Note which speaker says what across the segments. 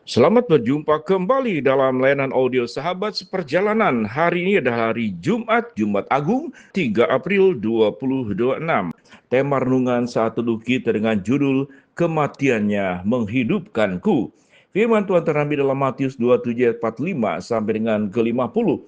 Speaker 1: Selamat berjumpa kembali dalam layanan audio Sahabat Seperjalanan. Hari ini adalah hari Jumat, Jumat Agung, 3 April 2026. Tema renungan saat teduh kita dengan judul Kematiannya Menghidupkanku. Firman Tuhan terambil dalam Matius 27 ayat 45 sampai dengan ke-50.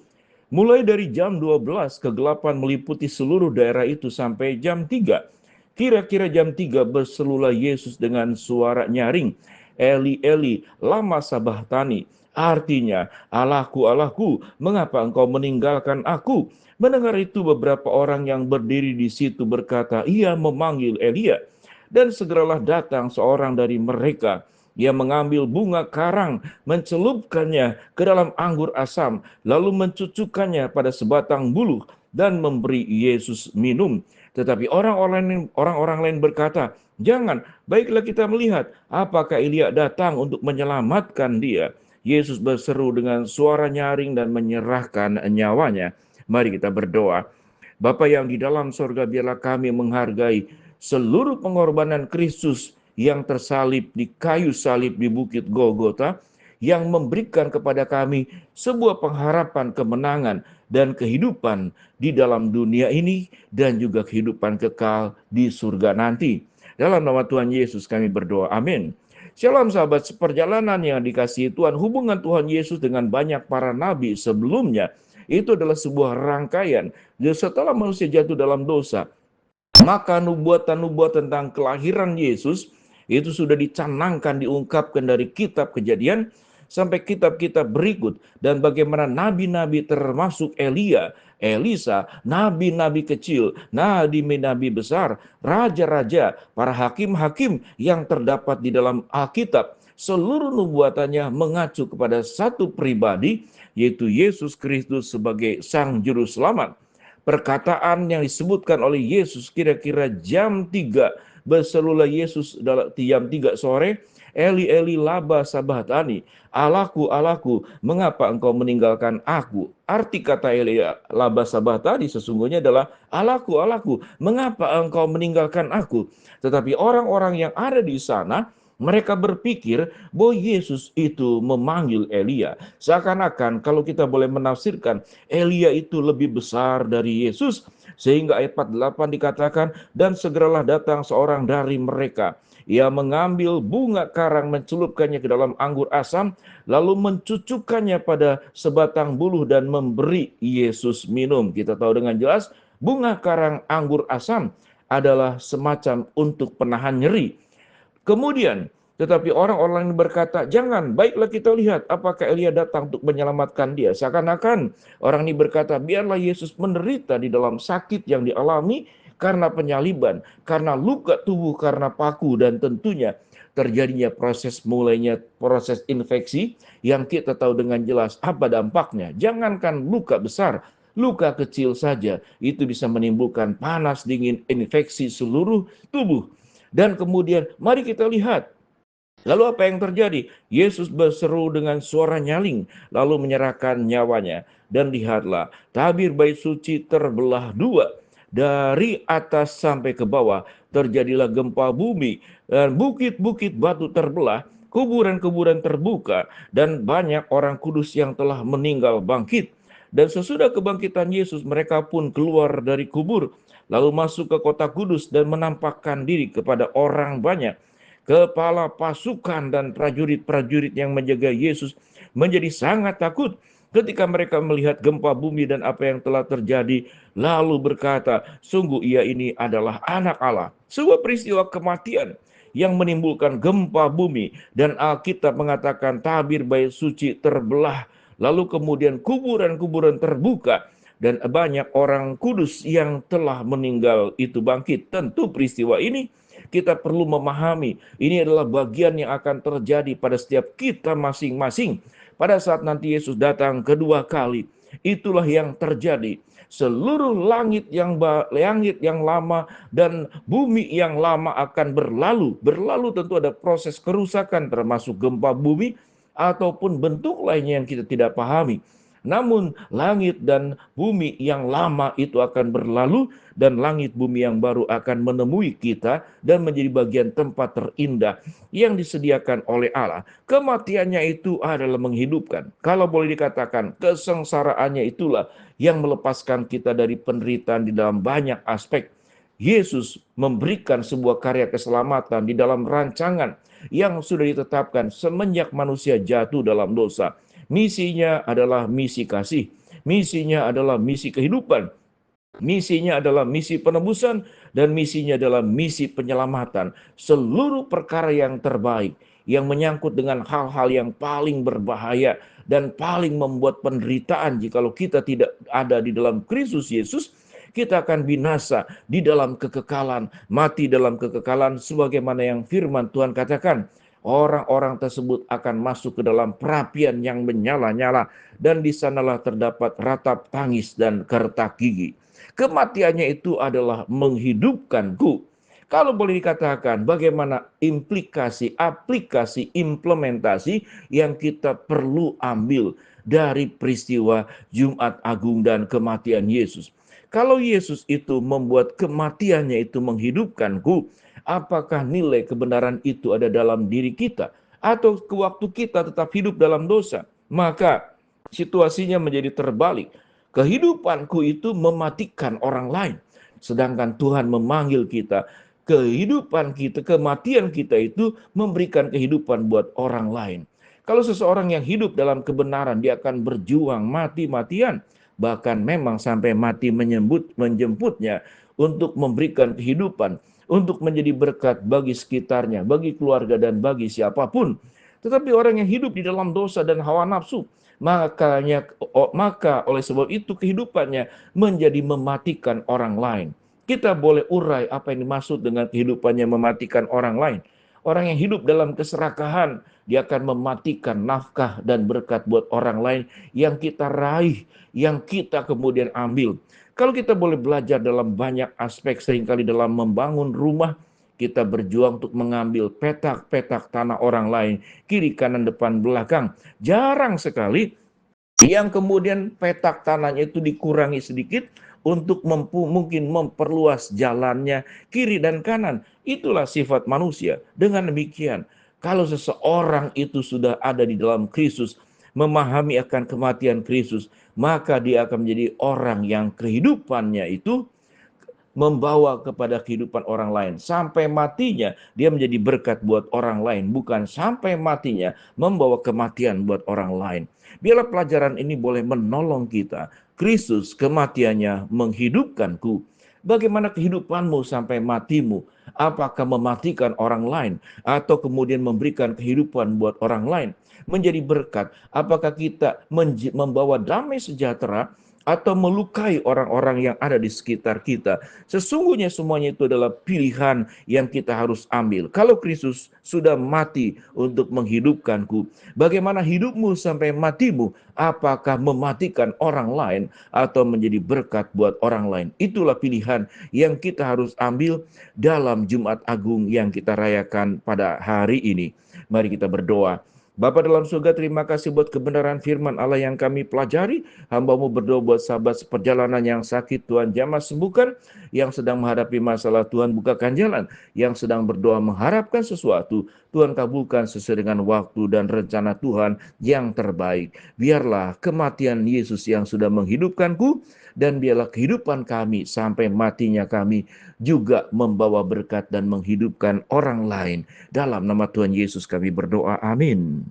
Speaker 1: Mulai dari jam 12, kegelapan meliputi seluruh daerah itu sampai jam 3. Kira-kira jam 3 berselulah Yesus dengan suara nyaring, Eli, Eli, lama sabachthani. Artinya, Allahku, Allahku, mengapa engkau meninggalkan aku? Mendengar itu beberapa orang yang berdiri di situ berkata, ia memanggil Elia. Dan segeralah datang seorang dari mereka. Ia mengambil bunga karang, mencelupkannya ke dalam anggur asam, lalu mencucukkannya pada sebatang buluh dan memberi Yesus minum. Tetapi orang-orang lain berkata, jangan, baiklah kita melihat apakah Elia datang untuk menyelamatkan dia. Yesus berseru dengan suara nyaring dan menyerahkan nyawanya. Mari kita berdoa. Bapa yang di dalam sorga, biarlah kami menghargai seluruh pengorbanan Kristus yang tersalib di kayu salib di Bukit Golgota, yang memberikan kepada kami sebuah pengharapan kemenangan dan kehidupan di dalam dunia ini dan juga kehidupan kekal di surga nanti. Dalam nama Tuhan Yesus kami berdoa, amin. Shalom sahabat seperjalanan yang dikasihi Tuhan. Hubungan Tuhan Yesus dengan banyak para nabi sebelumnya itu adalah sebuah rangkaian. Jadi setelah manusia jatuh dalam dosa, maka nubuatan-nubuatan tentang kelahiran Yesus itu sudah dicanangkan, diungkapkan dari kitab Kejadian sampai kitab-kitab berikut. Dan bagaimana nabi-nabi termasuk Elia, Elisa, nabi-nabi kecil, nabi-nabi besar, raja-raja, para hakim-hakim yang terdapat di dalam Alkitab, seluruh nubuatannya mengacu kepada satu pribadi, yaitu Yesus Kristus sebagai Sang Juru Selamat. Perkataan yang disebutkan oleh Yesus kira-kira jam 3, berselulah Yesus dalam jam 3 sore, Eli, Eli, lama sabachthani. Allahku, Allahku, mengapa engkau meninggalkan aku? Arti kata Eli, lama sabachthani sesungguhnya adalah, Allahku, Allahku, mengapa engkau meninggalkan aku? Tetapi orang-orang yang ada di sana, mereka berpikir bahwa Yesus itu memanggil Elia. Seakan-akan kalau kita boleh menafsirkan, Elia itu lebih besar dari Yesus. Sehingga ayat 48 dikatakan, dan segeralah datang seorang dari mereka. Ia mengambil bunga karang, mencelupkannya ke dalam anggur asam, lalu mencucukkannya pada sebatang buluh dan memberi Yesus minum. Kita tahu dengan jelas, bunga karang anggur asam adalah semacam untuk penahan nyeri. Kemudian, tetapi orang-orang yang berkata, jangan, baiklah kita lihat apakah Elia datang untuk menyelamatkan dia. Seakan-akan orang ini berkata, biarlah Yesus menderita di dalam sakit yang dialami karena penyaliban, karena luka tubuh, karena paku, dan tentunya terjadinya mulainya proses infeksi yang kita tahu dengan jelas apa dampaknya. Jangankan luka besar, luka kecil saja itu bisa menimbulkan panas, dingin, infeksi seluruh tubuh. Dan kemudian mari kita lihat, lalu apa yang terjadi? Yesus berseru dengan suara nyaring, lalu menyerahkan nyawanya. Dan lihatlah, tabir bait suci terbelah dua. Dari atas sampai ke bawah terjadilah gempa bumi, dan bukit-bukit batu terbelah, kuburan-kuburan terbuka, dan banyak orang kudus yang telah meninggal bangkit. Dan sesudah kebangkitan Yesus, mereka pun keluar dari kubur, lalu masuk ke kota kudus dan menampakkan diri kepada orang banyak. Kepala pasukan dan prajurit-prajurit yang menjaga Yesus menjadi sangat takut ketika mereka melihat gempa bumi dan apa yang telah terjadi, lalu berkata, sungguh ia ini adalah anak Allah. Sebuah peristiwa kematian yang menimbulkan gempa bumi, dan Alkitab mengatakan tabir bait suci terbelah, lalu kemudian kuburan-kuburan terbuka, dan banyak orang kudus yang telah meninggal itu bangkit. Tentu peristiwa ini kita perlu memahami, ini adalah bagian yang akan terjadi pada setiap kita masing-masing pada saat nanti Yesus datang kedua kali. Itulah yang terjadi. Seluruh langit yang lama dan bumi yang lama akan berlalu. Berlalu tentu ada proses kerusakan termasuk gempa bumi ataupun bentuk lainnya yang kita tidak pahami. Namun langit dan bumi yang lama itu akan berlalu dan langit bumi yang baru akan menemui kita dan menjadi bagian tempat terindah yang disediakan oleh Allah. Kematiannya itu adalah menghidupkan. Kalau boleh dikatakan, kesengsaraannya itulah yang melepaskan kita dari penderitaan di dalam banyak aspek. Yesus memberikan sebuah karya keselamatan di dalam rancangan yang sudah ditetapkan semenjak manusia jatuh dalam dosa. Misinya adalah misi kasih, misinya adalah misi kehidupan, misinya adalah misi penebusan, dan misinya adalah misi penyelamatan. Seluruh perkara yang terbaik, yang menyangkut dengan hal-hal yang paling berbahaya dan paling membuat penderitaan jikalau kita tidak ada di dalam Kristus Yesus, kita akan binasa di dalam kekekalan, mati dalam kekekalan, sebagaimana yang firman Tuhan katakan. Orang-orang tersebut akan masuk ke dalam perapian yang menyala-nyala, dan di sanalah terdapat ratap tangis dan kertak gigi. Kematiannya itu adalah menghidupkanku. Kalau boleh dikatakan, bagaimana implikasi, aplikasi, implementasi yang kita perlu ambil dari peristiwa Jumat Agung dan kematian Yesus. Kalau Yesus itu membuat kematiannya itu menghidupkanku, apakah nilai kebenaran itu ada dalam diri kita? Atau ke waktu kita tetap hidup dalam dosa? Maka situasinya menjadi terbalik. Kehidupanku itu mematikan orang lain. Sedangkan Tuhan memanggil kita, kehidupan kita, kematian kita itu memberikan kehidupan buat orang lain. Kalau seseorang yang hidup dalam kebenaran, dia akan berjuang mati-matian. Bahkan memang sampai mati menjemputnya untuk memberikan kehidupan, untuk menjadi berkat bagi sekitarnya, bagi keluarga, dan bagi siapapun. Tetapi orang yang hidup di dalam dosa dan hawa nafsu, maka oleh sebab itu kehidupannya menjadi mematikan orang lain. Kita boleh urai apa yang dimaksud dengan kehidupannya mematikan orang lain. Orang yang hidup dalam keserakahan, dia akan mematikan nafkah dan berkat buat orang lain yang kita raih, yang kita kemudian ambil. Kalau kita boleh belajar dalam banyak aspek, seringkali dalam membangun rumah, kita berjuang untuk mengambil petak-petak tanah orang lain, kiri, kanan, depan, belakang. Jarang sekali yang kemudian petak tanahnya itu dikurangi sedikit untuk mungkin memperluas jalannya kiri dan kanan. Itulah sifat manusia. Dengan demikian, kalau seseorang itu sudah ada di dalam Kristus, memahami akan kematian Kristus, maka dia akan menjadi orang yang kehidupannya itu membawa kepada kehidupan orang lain. Sampai matinya dia menjadi berkat buat orang lain, bukan sampai matinya membawa kematian buat orang lain. Biarlah pelajaran ini boleh menolong kita. Kristus kematiannya menghidupkanku. Bagaimana kehidupanmu sampai matimu? Apakah mematikan orang lain atau kemudian memberikan kehidupan buat orang lain? Menjadi berkat. Apakah kita membawa damai sejahtera atau melukai orang-orang yang ada di sekitar kita? Sesungguhnya semuanya itu adalah pilihan yang kita harus ambil. Kalau Kristus sudah mati untuk menghidupkanku, bagaimana hidupmu sampai matimu? Apakah mematikan orang lain atau menjadi berkat buat orang lain? Itulah pilihan yang kita harus ambil dalam Jumat Agung yang kita rayakan pada hari ini. Mari kita berdoa. Bapa dalam surga, terima kasih buat kebenaran firman Allah yang kami pelajari. Hamba-Mu berdoa buat sahabat seperjalanan yang sakit, Tuhan jamah sembuhkan. Yang sedang menghadapi masalah, Tuhan bukakan jalan. Yang sedang berdoa mengharapkan sesuatu, Tuhan kabulkan sesuai dengan waktu dan rencana Tuhan yang terbaik. Biarlah kematian Yesus yang sudah menghidupkanku, dan biarlah kehidupan kami sampai matinya kami juga membawa berkat dan menghidupkan orang lain. Dalam nama Tuhan Yesus kami berdoa, amin.